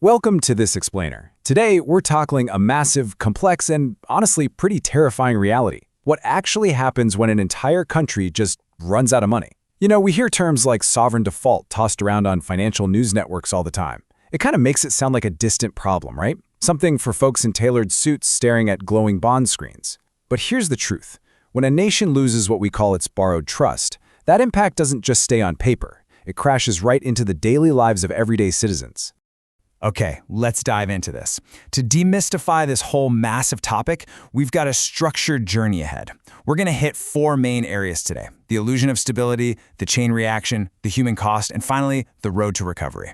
Welcome to This Explainer. Today, we're tackling a massive, complex, and honestly pretty terrifying reality. What actually happens when an entire country just runs out of money? You know, we hear terms like sovereign default tossed around on financial news networks all the time. It kind of makes it sound like a distant problem, right? Something for folks in tailored suits staring at glowing bond screens. But here's the truth. When a nation loses what we call its borrowed trust, that impact doesn't just stay on paper. It crashes right into the daily lives of everyday citizens. Okay, let's dive into this. To demystify this whole massive topic, we've got a structured journey ahead. We're going to hit four main areas today: the illusion of stability, the chain reaction, the human cost, and finally, the road to recovery.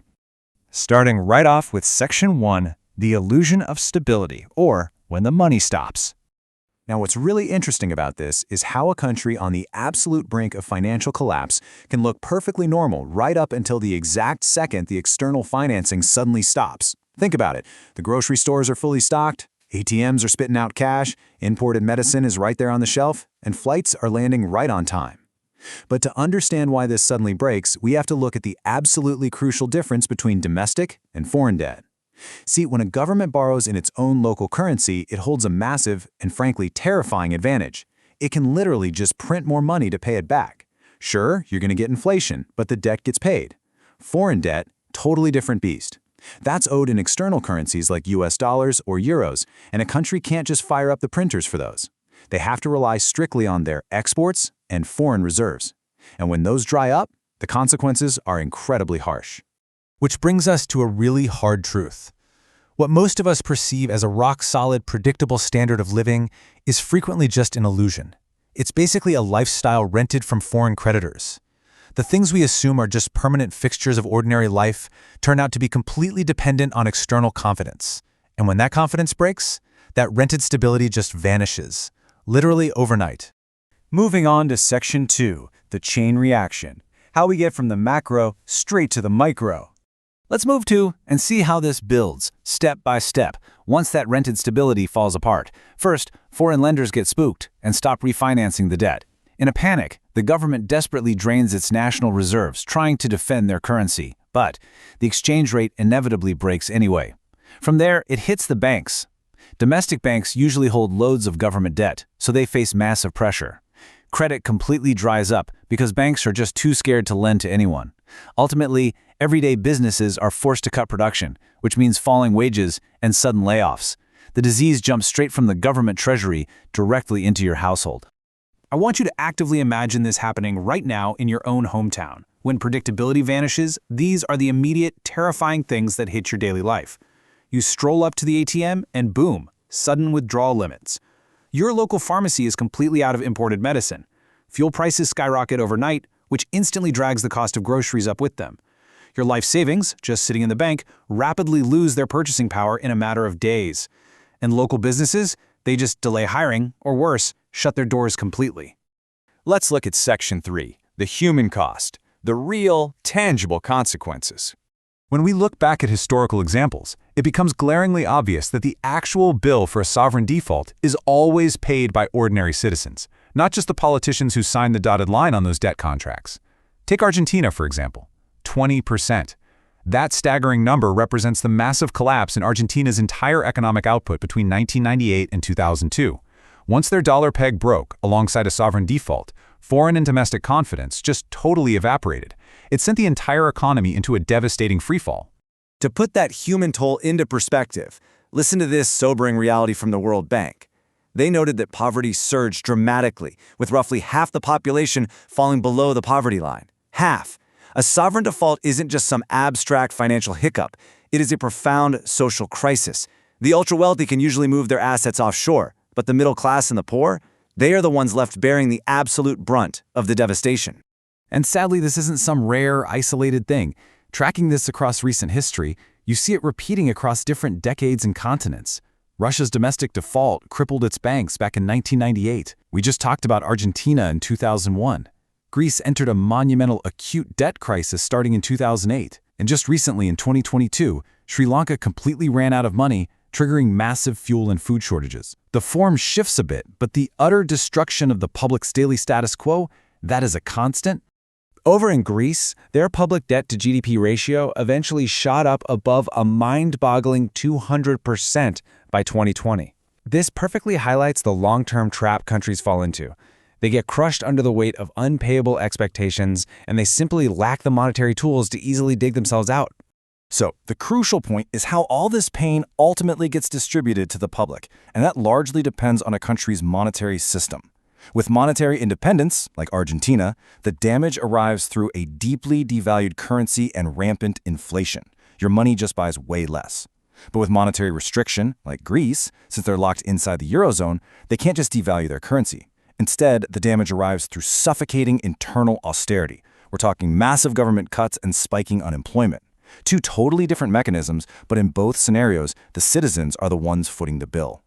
Starting right off with Section 1, the illusion of stability, or when the money stops. Now, what's really interesting about this is how a country on the absolute brink of financial collapse can look perfectly normal right up until the exact second the external financing suddenly stops. Think about it. The grocery stores are fully stocked, ATMs are spitting out cash, imported medicine is right there on the shelf, and flights are landing right on time. But to understand why this suddenly breaks, we have to look at the absolutely crucial difference between domestic and foreign debt. See, when a government borrows in its own local currency, it holds a massive and frankly terrifying advantage. It can literally just print more money to pay it back. Sure, you're going to get inflation, but the debt gets paid. Foreign debt, totally different beast. That's owed in external currencies like US dollars or euros, and a country can't just fire up the printers for those. They have to rely strictly on their exports and foreign reserves. And when those dry up, the consequences are incredibly harsh. Which brings us to a really hard truth. What most of us perceive as a rock-solid, predictable standard of living is frequently just an illusion. It's basically a lifestyle rented from foreign creditors. The things we assume are just permanent fixtures of ordinary life turn out to be completely dependent on external confidence. And when that confidence breaks, that rented stability just vanishes, literally overnight. Moving on to Section 2, the chain reaction. How we get from the macro straight to the micro. Let's move to and see how this builds, step by step, once that rented stability falls apart. First, foreign lenders get spooked and stop refinancing the debt. In a panic, the government desperately drains its national reserves, trying to defend their currency. But the exchange rate inevitably breaks anyway. From there, it hits the banks. Domestic banks usually hold loads of government debt, so they face massive pressure. Credit completely dries up because banks are just too scared to lend to anyone. Ultimately, everyday businesses are forced to cut production, which means falling wages and sudden layoffs. The disease jumps straight from the government treasury directly into your household. I want you to actively imagine this happening right now in your own hometown. When predictability vanishes, these are the immediate, terrifying things that hit your daily life. You stroll up to the ATM and boom, sudden withdrawal limits. Your local pharmacy is completely out of imported medicine. Fuel prices skyrocket overnight, which instantly drags the cost of groceries up with them. Your life savings, just sitting in the bank, rapidly lose their purchasing power in a matter of days. And local businesses, they just delay hiring, or worse, shut their doors completely. Let's look at Section 3, the human cost, the real, tangible consequences. When we look back at historical examples, it becomes glaringly obvious that the actual bill for a sovereign default is always paid by ordinary citizens, not just the politicians who signed the dotted line on those debt contracts. Take Argentina, for example, 20%. That staggering number represents the massive collapse in Argentina's entire economic output between 1998 and 2002. Once their dollar peg broke alongside a sovereign default, foreign and domestic confidence just totally evaporated. It sent the entire economy into a devastating freefall. To put that human toll into perspective, listen to this sobering reality from the World Bank. They noted that poverty surged dramatically, with roughly half the population falling below the poverty line. Half. A sovereign default isn't just some abstract financial hiccup. It is a profound social crisis. The ultra-wealthy can usually move their assets offshore, but the middle class and the poor, they are the ones left bearing the absolute brunt of the devastation. And sadly, this isn't some rare, isolated thing. Tracking this across recent history, you see it repeating across different decades and continents. Russia's domestic default crippled its banks back in 1998. We just talked about Argentina in 2001. Greece entered a monumental acute debt crisis starting in 2008. And just recently in 2022, Sri Lanka completely ran out of money, triggering massive fuel and food shortages. The form shifts a bit, but the utter destruction of the public's daily status quo, that is a constant. Over in Greece, their public debt to GDP ratio eventually shot up above a mind-boggling 200% by 2020. This perfectly highlights the long-term trap countries fall into. They get crushed under the weight of unpayable expectations, and they simply lack the monetary tools to easily dig themselves out. So, the crucial point is how all this pain ultimately gets distributed to the public, and that largely depends on a country's monetary system. With monetary independence, like Argentina, the damage arrives through a deeply devalued currency and rampant inflation. Your money just buys way less. But with monetary restriction, like Greece, since they're locked inside the Eurozone, they can't just devalue their currency. Instead, the damage arrives through suffocating internal austerity. We're talking massive government cuts and spiking unemployment. Two totally different mechanisms, but in both scenarios, the citizens are the ones footing the bill.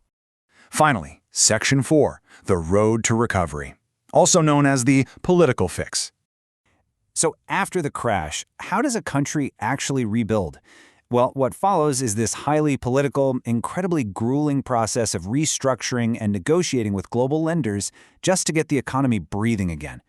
Finally, Section 4, the road to recovery, also known as the political fix. So after the crash, how does a country actually rebuild? Well, what follows is this highly political, incredibly grueling process of restructuring and negotiating with global lenders just to get the economy breathing again.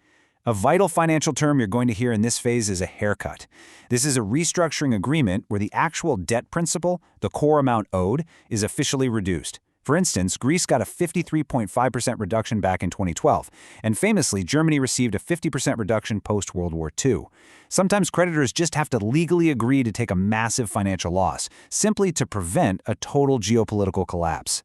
A vital financial term you're going to hear in this phase is a haircut. This is a restructuring agreement where the actual debt principal, the core amount owed, is officially reduced. For instance, Greece got a 53.5% reduction back in 2012, and famously, Germany received a 50% reduction post-World War II. Sometimes creditors just have to legally agree to take a massive financial loss, simply to prevent a total geopolitical collapse.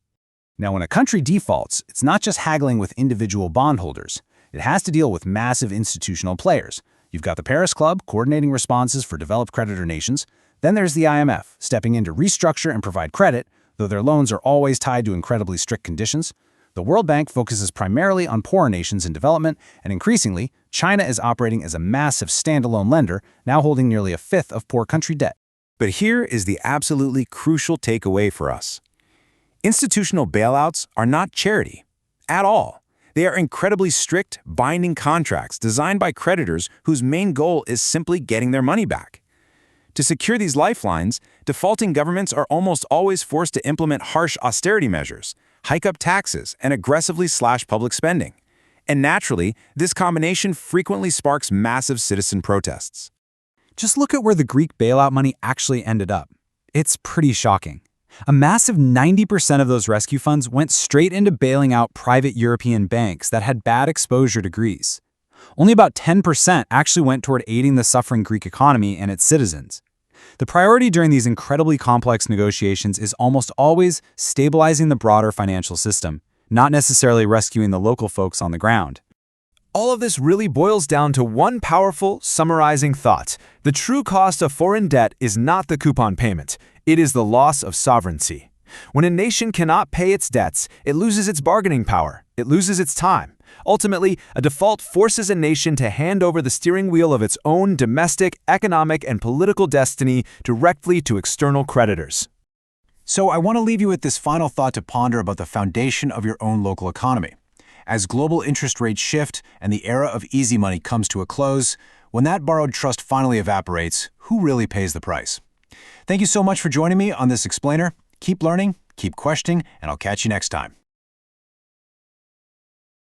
Now, when a country defaults, it's not just haggling with individual bondholders. It has to deal with massive institutional players. You've got the Paris Club coordinating responses for developed creditor nations. Then there's the IMF, stepping in to restructure and provide credit, though their loans are always tied to incredibly strict conditions. The World Bank focuses primarily on poorer nations in development, and increasingly, China is operating as a massive standalone lender, now holding nearly a fifth of poor country debt. But here is the absolutely crucial takeaway for us. Institutional bailouts are not charity at all. They are incredibly strict, binding contracts designed by creditors whose main goal is simply getting their money back. To secure these lifelines, defaulting governments are almost always forced to implement harsh austerity measures, hike up taxes, and aggressively slash public spending. And naturally, this combination frequently sparks massive citizen protests. Just look at where the Greek bailout money actually ended up. It's pretty shocking. A massive 90% of those rescue funds went straight into bailing out private European banks that had bad exposure to Greece. Only about 10% actually went toward aiding the suffering Greek economy and its citizens. The priority during these incredibly complex negotiations is almost always stabilizing the broader financial system, not necessarily rescuing the local folks on the ground. All of this really boils down to one powerful, summarizing thought. The true cost of foreign debt is not the coupon payment. It is the loss of sovereignty. When a nation cannot pay its debts, it loses its bargaining power. It loses its time. Ultimately, a default forces a nation to hand over the steering wheel of its own domestic, economic, and political destiny directly to external creditors. So I want to leave you with this final thought to ponder about the foundation of your own local economy. As global interest rates shift and the era of easy money comes to a close, when that borrowed trust finally evaporates, who really pays the price? Thank you so much for joining me on this explainer. Keep learning, keep questioning, and I'll catch you next time.